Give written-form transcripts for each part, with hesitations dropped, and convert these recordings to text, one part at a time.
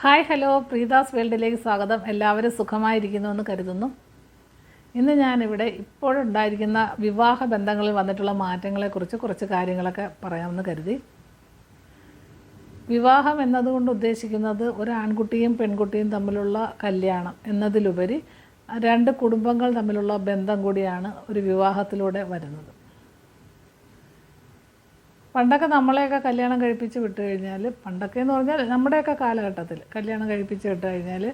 Hi hello പ്രീതാസ് വേൾഡിലേക്ക് സ്വാഗതം. എല്ലാവരും സുഖമായിരിക്കുന്നുവെന്ന് കരുതുന്നു. ഇന്ന് ഞാനിവിടെ ഇപ്പോഴുണ്ടായിരിക്കുന്ന വിവാഹ ബന്ധങ്ങളിൽ വന്നിട്ടുള്ള മാറ്റങ്ങളെക്കുറിച്ച് കുറച്ച് കാര്യങ്ങളൊക്കെ പറയാമെന്ന് കരുതി. വിവാഹം എന്നതുകൊണ്ട് ഉദ്ദേശിക്കുന്നത് ഒരു ആൺകുട്ടിയും പെൺകുട്ടിയും തമ്മിലുള്ള കല്യാണം എന്നതിലുപരി രണ്ട് കുടുംബങ്ങൾ തമ്മിലുള്ള ബന്ധം കൂടിയാണ് ഒരു വിവാഹത്തിലൂടെ വരുന്നത്. പണ്ടൊക്കെ നമ്മളെയൊക്കെ കല്യാണം കഴിപ്പിച്ച് വിട്ട് കഴിഞ്ഞാൽ, പണ്ടൊക്കെ എന്ന് പറഞ്ഞാൽ നമ്മുടെയൊക്കെ കാലഘട്ടത്തിൽ കല്യാണം കഴിപ്പിച്ച് വിട്ട് കഴിഞ്ഞാൽ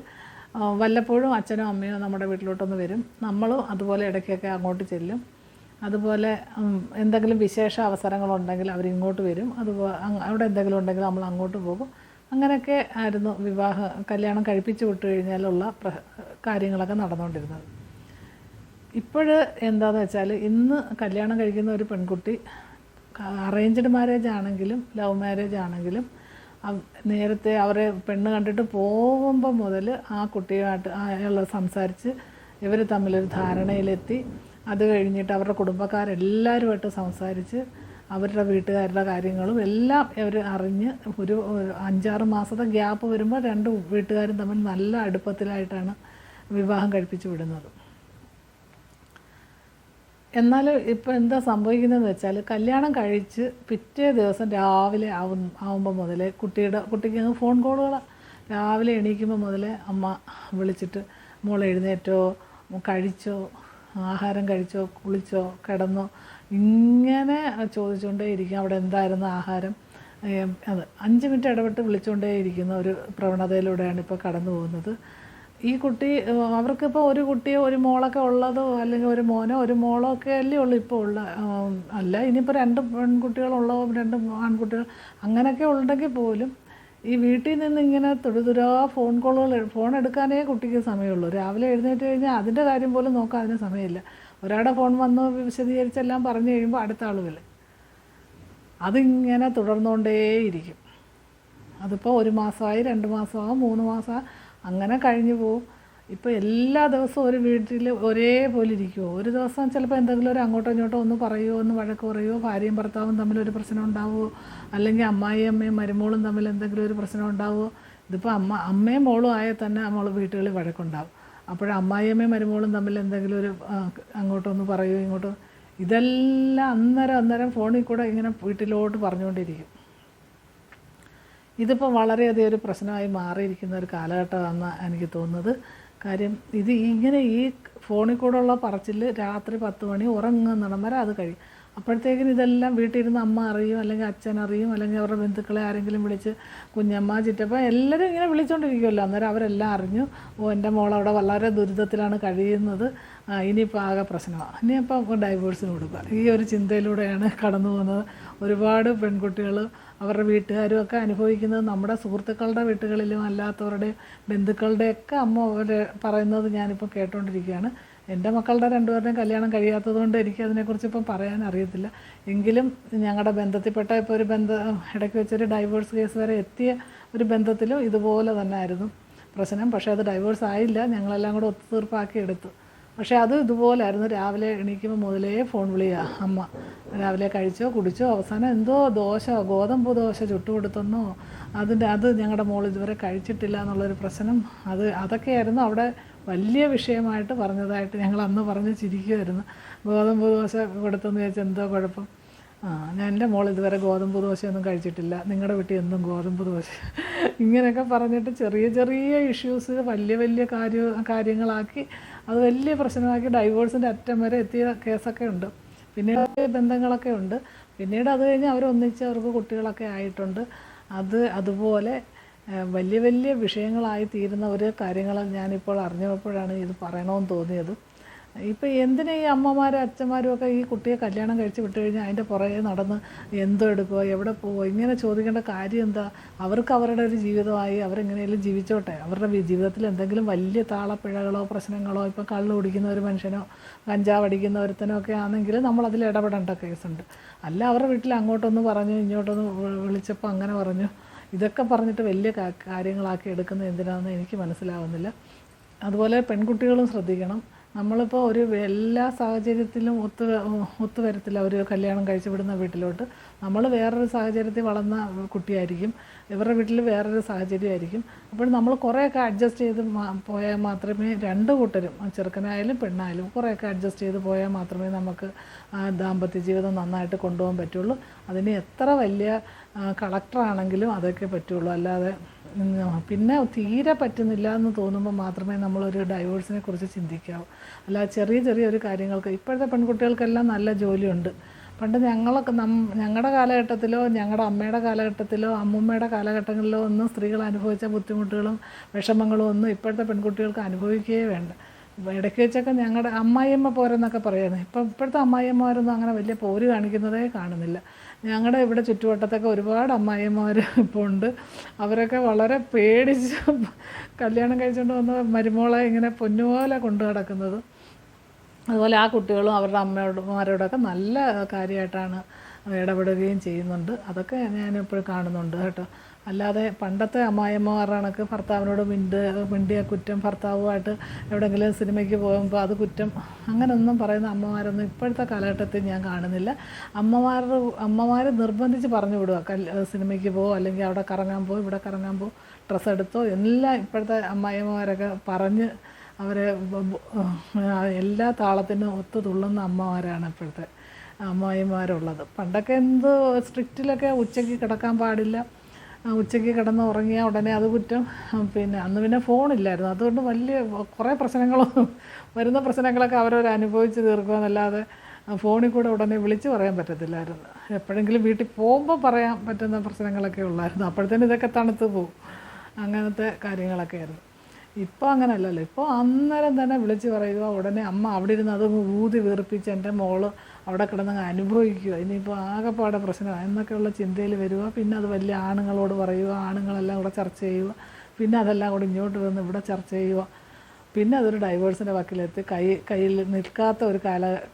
വല്ലപ്പോഴും അച്ഛനോ അമ്മയോ നമ്മുടെ വീട്ടിലോട്ടൊന്ന് വരും. നമ്മളും അതുപോലെ ഇടയ്ക്കൊക്കെ അങ്ങോട്ട് ചെല്ലും. അതുപോലെ എന്തെങ്കിലും വിശേഷ അവസരങ്ങളുണ്ടെങ്കിൽ അവരിങ്ങോട്ട് വരും. അതുപോലെ അവിടെ എന്തെങ്കിലും ഉണ്ടെങ്കിൽ നമ്മൾ അങ്ങോട്ട് പോകും. അങ്ങനെയൊക്കെ ആയിരുന്നു കല്യാണം കഴിപ്പിച്ച് വിട്ട് കഴിഞ്ഞാലുള്ള കാര്യങ്ങളൊക്കെ നടന്നുകൊണ്ടിരുന്നത്. ഇപ്പോൾ എന്താണെന്ന് വെച്ചാൽ, ഇന്ന് കല്യാണം കഴിക്കുന്ന ഒരു പെൺകുട്ടി അറേഞ്ച്ഡ് മാരേജ് ആണെങ്കിലും ലവ് മാരേജ് ആണെങ്കിലും നേരത്തെ അവരെ പെണ്ണ് കണ്ടിട്ട് പോകുമ്പോൾ മുതൽ ആ കുട്ടിയുമായിട്ട് അയാൾ സംസാരിച്ച് ഇവർ തമ്മിലൊരു ധാരണയിലെത്തി. അത് കഴിഞ്ഞിട്ട് അവരുടെ കുടുംബക്കാരെല്ലാവരുമായിട്ട് സംസാരിച്ച് അവരുടെ വീട്ടുകാരുടെ കാര്യങ്ങളും എല്ലാം ഇവർ അറിഞ്ഞ് ഒരു 5-6 മാസത്തെ ഗ്യാപ്പ് വരുമ്പോൾ രണ്ട് വീട്ടുകാരും തമ്മിൽ നല്ല അടുപ്പത്തിലായിട്ടാണ് വിവാഹം കഴിപ്പിച്ച് വിടുന്നത്. എന്നാൽ ഇപ്പോൾ എന്താ സംഭവിക്കുന്നതെന്ന് വെച്ചാൽ, കല്യാണം കഴിച്ച് പിറ്റേ ദിവസം രാവിലെ ആവുമ്പോൾ മുതലേ കുട്ടിക്ക് ഫോൺ കോളുകൾ. രാവിലെ എണീക്കുമ്പോൾ മുതലേ അമ്മ വിളിച്ചിട്ട് മോളെ എഴുന്നേറ്റോ, കഴിച്ചോ, ആഹാരം കഴിച്ചോ, കുളിച്ചോ, കിടന്നോ, ഇങ്ങനെ ചോദിച്ചുകൊണ്ടേ ഇരിക്കും. അവിടെ എന്തായിരുന്നു ആഹാരം, അത് 5 മിനിറ്റ് ഇടവിട്ട് വിളിച്ചുകൊണ്ടേ ഇരിക്കുന്ന ഒരു പ്രവണതയിലൂടെയാണ് ഇപ്പോൾ കടന്നു പോകുന്നത്. ഈ കുട്ടി അവർക്കിപ്പോൾ ഒരു കുട്ടിയോ ഒരു മോളൊക്കെ ഉള്ളതോ അല്ലെങ്കിൽ ഒരു മോനോ ഒരു മോളോ ഒക്കെ അല്ലേ ഉള്ളൂ ഇപ്പോൾ ഉള്ള. അല്ല ഇനിയിപ്പോൾ 2 പെൺകുട്ടികളുള്ളോ 2 ആൺകുട്ടികൾ അങ്ങനെയൊക്കെ ഉണ്ടെങ്കിൽ പോലും ഈ വീട്ടിൽ നിന്ന് ഇങ്ങനെ തുരുതുരാ ഫോൺ എടുക്കാനേ കുട്ടിക്ക് സമയമുള്ളൂ. രാവിലെ എഴുന്നേറ്റ് കഴിഞ്ഞാൽ അതിൻ്റെ കാര്യം പോലും നോക്കാൻ അതിന് സമയമില്ല. ഒരാളുടെ ഫോൺ വന്ന് വിശദീകരിച്ചെല്ലാം പറഞ്ഞു കഴിയുമ്പോൾ അടുത്ത ആളുകൾ അതിങ്ങനെ തുടർന്നുകൊണ്ടേയിരിക്കും. അതിപ്പോൾ 1 മാസമായി, 2 മാസമാകും, 3 മാസമാണ്, അങ്ങനെ കഴിഞ്ഞു പോവും. ഇപ്പോൾ എല്ലാ ദിവസവും ഒരു വീട്ടിൽ ഒരേപോലെ ഇരിക്കുമോ? ഒരു ദിവസം ചിലപ്പോൾ എന്തെങ്കിലും ഒരു അങ്ങോട്ടോ ഇങ്ങോട്ടോ ഒന്ന് പറയുമോ, ഒന്ന് വഴക്ക് പറയുമോ, ഭാര്യയും ഭർത്താവും തമ്മിലൊരു പ്രശ്നം ഉണ്ടാവുമോ, അല്ലെങ്കിൽ അമ്മായിയമ്മയും മരുമോളും തമ്മിൽ എന്തെങ്കിലും ഒരു പ്രശ്നം ഉണ്ടാവുമോ? ഇതിപ്പോൾ അമ്മയും മോളും ആയാൽ തന്നെ നമ്മൾ വീട്ടുകളിൽ വഴക്കുണ്ടാവും. അപ്പോൾ അമ്മായിയമ്മയും മരുമോളും തമ്മിൽ എന്തെങ്കിലും ഒരു അങ്ങോട്ടൊന്ന് പറയുമോ ഇങ്ങോട്ടോ, ഇതെല്ലാം അന്നേരം ഫോണിൽ കൂടെ ഇങ്ങനെ വീട്ടിലോട്ട് പറഞ്ഞുകൊണ്ടിരിക്കും. ഇതിപ്പോൾ വളരെയധികം ഒരു പ്രശ്നമായി മാറിയിരിക്കുന്ന ഒരു കാലഘട്ടമാണെന്ന് എനിക്ക് തോന്നുന്നത്. കാര്യം ഈ ഫോണിൽ കൂടെയുള്ള പറച്ചിൽ രാത്രി 10 മണി ഉറങ്ങുന്നിടം വരെ അത് കഴിയും. അപ്പോഴത്തേക്കിന് ഇതെല്ലാം വീട്ടിലിരുന്ന് അമ്മ അറിയും, അല്ലെങ്കിൽ അച്ഛൻ അറിയും, അല്ലെങ്കിൽ അവരുടെ ബന്ധുക്കളെ ആരെങ്കിലും വിളിച്ച് കുഞ്ഞമ്മ, ചിറ്റപ്പ എല്ലാവരും ഇങ്ങനെ വിളിച്ചുകൊണ്ടിരിക്കുമല്ലോ. അന്നേരം അവരെല്ലാം അറിഞ്ഞു, എൻ്റെ മോളവിടെ വളരെ ദുരിതത്തിലാണ് കഴിയുന്നത്, ഇനിയിപ്പോൾ ആകെ പ്രശ്നമാണ്, ഇനിയിപ്പോൾ ഡൈവേഴ്സിന് കൊടുക്കുക. ഈ ഒരു ചിന്തയിലൂടെയാണ് കടന്നു പോകുന്നത് ഒരുപാട് പെൺകുട്ടികൾ. അവരുടെ വീട്ടുകാരും ഒക്കെ അനുഭവിക്കുന്നത് നമ്മുടെ സുഹൃത്തുക്കളുടെ വീട്ടുകളിലും അല്ലാത്തവരുടെ ബന്ധുക്കളുടെയൊക്കെ അമ്മ പറയുന്നത് ഞാനിപ്പോൾ കേട്ടുകൊണ്ടിരിക്കുകയാണ്. എൻ്റെ മക്കളുടെ 2 പേരുടെയും കല്യാണം കഴിയാത്തതുകൊണ്ട് എനിക്കതിനെക്കുറിച്ച് ഇപ്പം പറയാൻ അറിയത്തില്ല. എങ്കിലും ഞങ്ങളുടെ ബന്ധത്തിൽപ്പെട്ട ഇപ്പോൾ ഒരു ഇടയ്ക്ക് വെച്ചൊരു ഡൈവേഴ്സ് കേസ് വരെ എത്തിയ ഒരു ബന്ധത്തിലും ഇതുപോലെ തന്നെ ആയിരുന്നു പ്രശ്നം. പക്ഷേ അത് ഡൈവേഴ്സ് ആയില്ല, ഞങ്ങളെല്ലാം കൂടെ ഒത്തുതീർപ്പാക്കി എടുത്തു. പക്ഷേ അത് ഇതുപോലായിരുന്നു. രാവിലെ എണീക്കുമ്പോൾ മുതലേ ഫോൺ വിളിയാ അമ്മ. രാവിലെ കഴിച്ചോ കുടിച്ചോ, അവസാനം എന്തോ ഗോതമ്പ് ദോശ ചുട്ടുകൊടുത്തെന്നോ, അത് ഞങ്ങളുടെ മോൾ ഇതുവരെ കഴിച്ചിട്ടില്ല എന്നുള്ളൊരു പ്രശ്നം. അതൊക്കെയായിരുന്നു അവിടെ വലിയ വിഷയമായിട്ട് പറഞ്ഞതായിട്ട് ഞങ്ങൾ അന്ന് പറഞ്ഞ് ചിരിക്കുമായിരുന്നു. ഗോതമ്പ് ദോശ കൊടുത്തെന്ന് ചോദിച്ചാൽ എന്തോ കുഴപ്പം, എൻ്റെ മോൾ ഇതുവരെ ഗോതമ്പ് ദോശയൊന്നും കഴിച്ചിട്ടില്ല, നിങ്ങളുടെ വീട്ടിൽ എന്നും ഗോതമ്പ് ദോശ, ഇങ്ങനെയൊക്കെ പറഞ്ഞിട്ട് ചെറിയ ചെറിയ ഇഷ്യൂസ് വലിയ കാര്യങ്ങളാക്കി അത് വലിയ പ്രശ്നമാക്കി ഡൈവോഴ്സിൻ്റെ അറ്റം വരെ എത്തിയ കേസൊക്കെ ഉണ്ട്. പിന്നീട് ബന്ധങ്ങളൊക്കെ ഉണ്ട്. പിന്നീട് അത് കഴിഞ്ഞ് അവരൊന്നിച്ച് അവർക്ക് കുട്ടികളൊക്കെ ആയിട്ടുണ്ട്. അതുപോലെ വലിയ വിഷയങ്ങളായി തീരുന്ന ഒരു കാര്യങ്ങൾ ഞാനിപ്പോൾ അറിഞ്ഞപ്പോഴാണ് ഇത് പറയണമെന്ന് തോന്നിയത്. ഇപ്പോൾ എന്തിനാ ഈ അമ്മമാരും അച്ഛന്മാരും ഒക്കെ ഈ കുട്ടിയെ കല്യാണം കഴിച്ച് വിട്ട് കഴിഞ്ഞാൽ അതിൻ്റെ പുറകെ നടന്ന് എന്തോ എടുക്കുമോ, എവിടെ പോവോ, ഇങ്ങനെ ചോദിക്കേണ്ട കാര്യം എന്താ? അവർക്ക് അവരുടെ ഒരു ജീവിതമായി അവരെങ്ങനെയെങ്കിലും ജീവിച്ചോട്ടെ. അവരുടെ ജീവിതത്തിൽ എന്തെങ്കിലും വലിയ താളപ്പിഴകളോ പ്രശ്നങ്ങളോ, ഇപ്പോൾ കള്ള് കുടിക്കുന്ന ഒരു മനുഷ്യനോ കഞ്ചാവ് അടിക്കുന്ന ഒരുത്തനോ ഒക്കെ ആണെങ്കിൽ നമ്മളതിൽ ഇടപെടേണ്ട കേസുണ്ട്. അല്ല അവരുടെ വീട്ടിൽ അങ്ങോട്ടൊന്ന് പറഞ്ഞു ഇങ്ങോട്ടൊന്ന് വിളിച്ചപ്പോൾ അങ്ങനെ പറഞ്ഞു, ഇതൊക്കെ പറഞ്ഞിട്ട് വലിയ കാര്യങ്ങളാക്കി എടുക്കുന്നത് എന്തിനാണെന്ന് എനിക്ക് മനസ്സിലാവുന്നില്ല. അതുപോലെ പെൺകുട്ടികളും ശ്രദ്ധിക്കണം. നമ്മളിപ്പോൾ ഒരു എല്ലാ സാഹചര്യത്തിലും ഒത്തു വരത്തില്ല ഒരു കല്യാണം കഴിച്ച് വിടുന്ന വീട്ടിലോട്ട്. നമ്മൾ വേറൊരു സാഹചര്യത്തിൽ വളർന്ന കുട്ടിയായിരിക്കും, ഇവരുടെ വീട്ടിൽ വേറൊരു സാഹചര്യമായിരിക്കും. അപ്പോൾ നമ്മൾ കുറേയൊക്കെ അഡ്ജസ്റ്റ് ചെയ്ത് പോയാൽ മാത്രമേ രണ്ട് കൂട്ടരും, ചെറുക്കനായാലും പെണ്ണായാലും, കുറേയൊക്കെ അഡ്ജസ്റ്റ് ചെയ്ത് പോയാൽ മാത്രമേ നമുക്ക് ദാമ്പത്യ ജീവിതം നന്നായിട്ട് കൊണ്ടുപോകാൻ പറ്റുള്ളൂ. അതിന് എത്ര വലിയ കളക്ടറാണെങ്കിലും അതൊക്കെ പറ്റുള്ളൂ. അല്ലാതെ പിന്നെ തീരെ പറ്റുന്നില്ല എന്ന് തോന്നുമ്പോൾ മാത്രമേ നമ്മളൊരു ഡൈവോഴ്സിനെ കുറിച്ച് ചിന്തിക്കാവൂ. അല്ല ചെറിയ ചെറിയൊരു കാര്യങ്ങൾക്ക് ഇപ്പോഴത്തെ പെൺകുട്ടികൾക്കെല്ലാം നല്ല ജോലിയുണ്ട്. പണ്ട് ഞങ്ങളുടെ കാലഘട്ടത്തിലോ ഞങ്ങളുടെ അമ്മയുടെ കാലഘട്ടത്തിലോ അമ്മൂമ്മയുടെ കാലഘട്ടങ്ങളിലോ ഒന്നും സ്ത്രീകൾ അനുഭവിച്ച ബുദ്ധിമുട്ടുകളും വിഷമങ്ങളും ഒന്നും ഇപ്പോഴത്തെ പെൺകുട്ടികൾക്ക് അനുഭവിക്കുകയേ വേണ്ട. ഇടയ്ക്ക് വെച്ചൊക്കെ ഞങ്ങളുടെ അമ്മായിയമ്മ പോരെന്നൊക്കെ പറയുന്നത്, ഇപ്പോഴത്തെ അമ്മായിയമ്മമാരൊന്നും അങ്ങനെ വലിയ പോര് കാണിക്കുന്നതേ കാണുന്നില്ല. ഞങ്ങളുടെ ഇവിടെ ചുറ്റുവട്ടത്തൊക്കെ ഒരുപാട് അമ്മായിയമ്മമാർ ഇപ്പോൾ ഉണ്ട്. അവരൊക്കെ വളരെ പേടിച്ച് കല്യാണം കഴിച്ചുകൊണ്ട് വന്ന മരുമോളെ ഇങ്ങനെ പൊന്നുപോലെ കൊണ്ടു നടക്കുന്നത്. അതുപോലെ ആ കുട്ടികളും അവരുടെ അമ്മമാരോടൊക്കെ നല്ല കാര്യമായിട്ടാണ് ഇടപെടുകയും ചെയ്യുന്നുണ്ട്. അതൊക്കെ ഞാനിപ്പോഴും കാണുന്നുണ്ട് കേട്ടോ. അല്ലാതെ പണ്ടത്തെ അമ്മായിയമ്മമാരുടെ കണക്ക് ഭർത്താവിനോട് മിണ്ടിയ കുറ്റം, ഭർത്താവുമായിട്ട് എവിടെയെങ്കിലും സിനിമയ്ക്ക് പോകുമ്പോൾ അത് കുറ്റം, അങ്ങനെയൊന്നും പറയുന്ന അമ്മമാരൊന്നും ഇപ്പോഴത്തെ കാലഘട്ടത്തിൽ ഞാൻ കാണുന്നില്ല. അമ്മമാർ നിർബന്ധിച്ച് പറഞ്ഞു വിടുക, സിനിമയ്ക്ക് പോകും, അല്ലെങ്കിൽ അവിടെ കറങ്ങാൻ പോകും, ഇവിടെ കറങ്ങാൻ പോകും, ഡ്രസ്സ് എടുത്തോ, എല്ലാം ഇപ്പോഴത്തെ അമ്മായിയമ്മമാരൊക്കെ പറഞ്ഞ് അവരെ എല്ലാ താളത്തിനും ഒത്തു തുള്ളുന്ന അമ്മമാരാണ് ഇപ്പോഴത്തെ അമ്മായിമാരുള്ളത്. പണ്ടൊക്കെ എന്ത് സ്ട്രിക്റ്റിലൊക്കെ ഉച്ചയ്ക്ക് കിടക്കാൻ പാടില്ല, ഉച്ചയ്ക്ക് കിടന്ന് ഉറങ്ങിയാൽ ഉടനെ അത് കുറ്റം. പിന്നെ അന്ന് പിന്നെ ഫോണില്ലായിരുന്നു, അതുകൊണ്ട് വലിയ കുറേ വരുന്ന പ്രശ്നങ്ങളൊക്കെ അവരവർ അനുഭവിച്ച് തീർക്കുമെന്നല്ലാതെ ഫോണിൽ കൂടെ ഉടനെ വിളിച്ച് പറയാൻ പറ്റത്തില്ലായിരുന്നു. എപ്പോഴെങ്കിലും വീട്ടിൽ പോകുമ്പോൾ പറയാൻ പറ്റുന്ന പ്രശ്നങ്ങളൊക്കെ ഉള്ളായിരുന്നു. അപ്പോഴത്തേനും ഇതൊക്കെ തണുത്ത് പോകും. അങ്ങനത്തെ കാര്യങ്ങളൊക്കെ ആയിരുന്നു. ഇപ്പോൾ അങ്ങനെയല്ലല്ലോ. ഇപ്പോൾ അന്നേരം തന്നെ വിളിച്ച് പറയുക, ഉടനെ അമ്മ അവിടെ ഇരുന്ന് അത് ഊതി വീർപ്പിച്ച് എൻ്റെ മോള് അവിടെ കിടന്നങ്ങ് അനുഭവിക്കുക, ഇനിയിപ്പോൾ ആകെപ്പാടെ പ്രശ്നമാണ് എന്നൊക്കെയുള്ള ചിന്തയിൽ വരിക. പിന്നെ അത് വലിയ ആണുങ്ങളോട് പറയുക, ആണുങ്ങളെല്ലാം കൂടെ ചർച്ച ചെയ്യുക, പിന്നെ അതെല്ലാം കൂടി ഇങ്ങോട്ട് വന്ന് ഇവിടെ ചർച്ച ചെയ്യുക, പിന്നെ അതൊരു ഡൈവേഴ്സിൻ്റെ വക്കിലെത്തി കയ്യിൽ നിൽക്കാത്ത ഒരു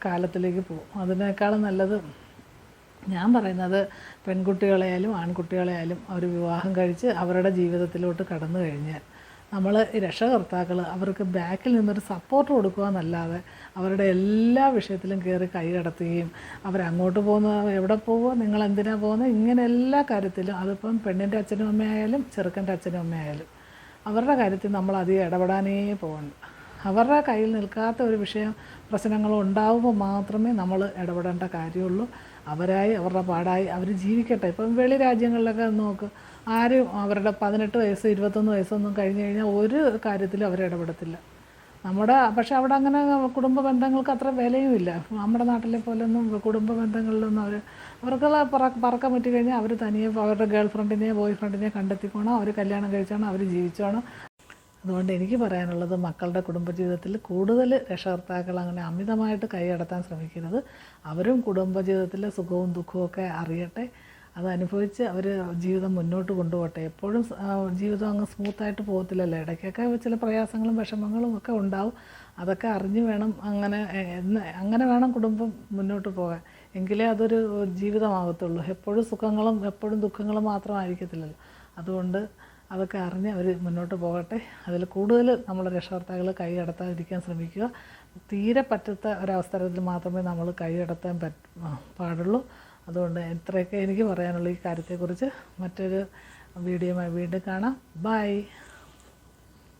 കാലത്തിലേക്ക് പോകും. അതിനേക്കാളും നല്ലത് ഞാൻ പറയുന്നത് പെൺകുട്ടികളെയായാലും ആൺകുട്ടികളെയായാലും അവർ വിവാഹം കഴിച്ച് അവരുടെ ജീവിതത്തിലോട്ട് കടന്നു കഴിഞ്ഞാൽ നമ്മൾ രക്ഷകർത്താക്കൾ അവർക്ക് ബാക്കിൽ നിന്നൊരു സപ്പോർട്ട് കൊടുക്കുക എന്നല്ലാതെ അവരുടെ എല്ലാ വിഷയത്തിലും കയറി കൈകടത്തുകയും അവരങ്ങോട്ട് പോകുന്ന എവിടെ പോവുക, നിങ്ങൾ എന്തിനാണ് പോകുന്നത്, ഇങ്ങനെ എല്ലാ കാര്യത്തിലും, അതിപ്പം പെണ്ണിൻ്റെ അച്ഛനും അമ്മയായാലും ചെറുക്കൻ്റെ അച്ഛനും അമ്മയായാലും അവരുടെ കാര്യത്തിൽ നമ്മൾ അധികം ഇടപെടാനേ പോകണ്ട. അവരുടെ കയ്യിൽ നിൽക്കാത്ത ഒരു പ്രശ്നങ്ങളും ഉണ്ടാകുമ്പോൾ മാത്രമേ നമ്മൾ ഇടപെടേണ്ട കാര്യമുള്ളൂ. അവരായി അവരുടെ പാടായി അവർ ജീവിക്കട്ടെ. ഇപ്പം വെളി രാജ്യങ്ങളിലൊക്കെ നോക്ക്, ആരും അവരുടെ 18 വയസ്സ് 21 വയസ്സൊന്നും കഴിഞ്ഞ് കഴിഞ്ഞാൽ ഒരു കാര്യത്തിലും അവർ ഇടപെടത്തില്ല. പക്ഷെ അവിടെ അങ്ങനെ കുടുംബ ബന്ധങ്ങൾക്ക് അത്ര വിലയുമില്ല. നമ്മുടെ നാട്ടിലെ പോലൊന്നും കുടുംബ ബന്ധങ്ങളിലൊന്നും അവർക്കുള്ള പറക്കാൻ പറ്റി കഴിഞ്ഞാൽ അവർ തനിയെ അവരുടെ ഗേൾ ഫ്രണ്ടിനെയോ ബോയ് ഫ്രണ്ടിനെയോ കണ്ടെത്തിക്കോണം, അവർ കല്യാണം കഴിച്ചോണം, അവർ ജീവിച്ചോണം. അതുകൊണ്ട് എനിക്ക് പറയാനുള്ളത്, മക്കളുടെ കുടുംബജീവിതത്തിൽ കൂടുതൽ രക്ഷകർത്താക്കൾ അങ്ങനെ അമിതമായിട്ട് കൈകടത്താൻ ശ്രമിക്കരുത്. അവരും കുടുംബജീവിതത്തിലെ സുഖവും ദുഃഖവും ഒക്കെ അറിയട്ടെ, അതനുഭവിച്ച് അവർ ജീവിതം മുന്നോട്ട് കൊണ്ടുപോകട്ടെ. എപ്പോഴും ജീവിതം അങ്ങ് സ്മൂത്തായിട്ട് പോകത്തില്ലല്ലോ, ഇടയ്ക്കൊക്കെ ചില പ്രയാസങ്ങളും വിഷമങ്ങളും ഒക്കെ ഉണ്ടാവും. അതൊക്കെ അറിഞ്ഞ് വേണം അങ്ങനെ വേണം കുടുംബം മുന്നോട്ട് പോകാൻ. എങ്കിലേ അതൊരു ജീവിതമാകത്തുള്ളൂ. എപ്പോഴും സുഖങ്ങളും എപ്പോഴും ദുഃഖങ്ങളും മാത്രമായിരിക്കത്തില്ലല്ലോ. അതുകൊണ്ട് അതൊക്കെ അറിഞ്ഞ് അവർ മുന്നോട്ട് പോകട്ടെ. അതിൽ കൂടുതൽ നമ്മൾ രക്ഷകർത്താക്കൾ കൈ കടത്താതിരിക്കാൻ ശ്രമിക്കുക. തീരെ പറ്റാത്ത ഒരവസരത്തിൽ മാത്രമേ നമ്മൾ കൈ കടത്താൻ പാടുള്ളൂ. അതുകൊണ്ട് ഇത്രയൊക്കെ എനിക്ക് പറയാനുള്ളൂ ഈ കാര്യത്തെക്കുറിച്ച്. മറ്റൊരു വീഡിയോയുമായി വീണ്ടും കാണാം. ബൈ.